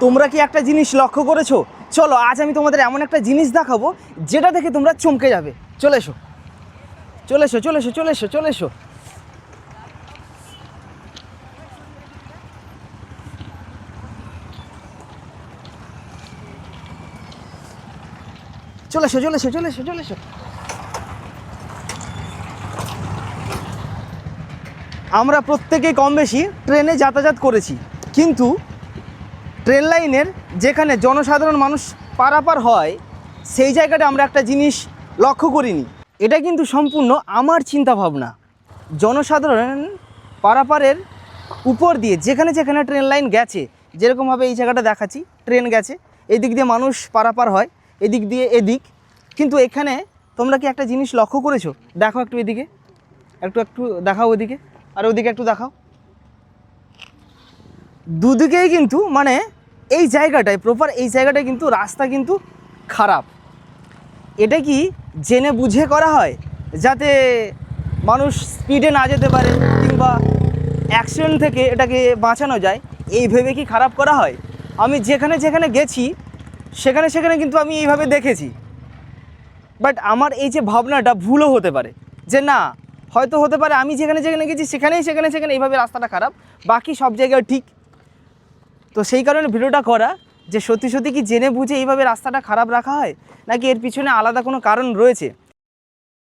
তোমরা কি একটা জিনিস লক্ষ্য করেছো? চলো আজ আমি তোমাদের এমন একটা জিনিস দেখাবো যেটা দেখে তোমরা চমকে যাবে। চলে এসো চলে এসো চলে এসো চলে এসো চলে এসো। চলে এসো চলে এসো চলে এসো চলে এসো। আমরা প্রত্যেকেই কম বেশি ট্রেনে যাতায়াত করেছি, কিন্তু ট্রেন লাইনের যেখানে জনসাধারণ মানুষ পারাপার হয় সেই জায়গাটা আমরা একটা জিনিস লক্ষ্য করিনি। এটা কিন্তু সম্পূর্ণ আমার চিন্তা ভাবনা। জনসাধারণ পারাপারের উপর দিয়ে যেখানে যেখানে ট্রেন লাইন গেছে, যেরকমভাবে এই জায়গাটা দেখাচ্ছি, ট্রেন গেছে, এদিক দিয়ে মানুষ পারাপার হয়, এদিক দিয়ে এদিক। কিন্তু এখানে তোমরা কি একটা জিনিস লক্ষ্য করেছো? দেখো একটু এদিকে, একটু একটু দেখাও ওদিকে, আর ওদিকে একটু দেখাও। দুদিকেই কিন্তু মানে এই জায়গাটায় প্রপার এই জায়গাটায় কিন্তু রাস্তা কিন্তু খারাপ। এটা কি জেনে বুঝে করা হয় যাতে মানুষ স্পিডে না যেতে পারে কিংবা অ্যাক্সিডেন্ট থেকে এটাকে বাঁচানো যায়, এই ভেবে কি খারাপ করা হয়? আমি যেখানে যেখানে গেছি সেখানে সেখানে কিন্তু আমি এইভাবে দেখেছি। বাট আমার এই যে ভাবনাটা ভুলও হতে পারে, যে না হয়তো হতে পারে আমি যেখানে যেখানে গেছি সেখানে সেখানে এইভাবে রাস্তাটা খারাপ, বাকি সব জায়গায় ঠিক। তো সেই কারণে ভিডিওটা করা যে সত্যি সত্যি কি জেনে বুঝে এইভাবে রাস্তাটা খারাপ রাখা হয়, নাকি এর পিছনে আলাদা কোনো কারণ রয়েছে।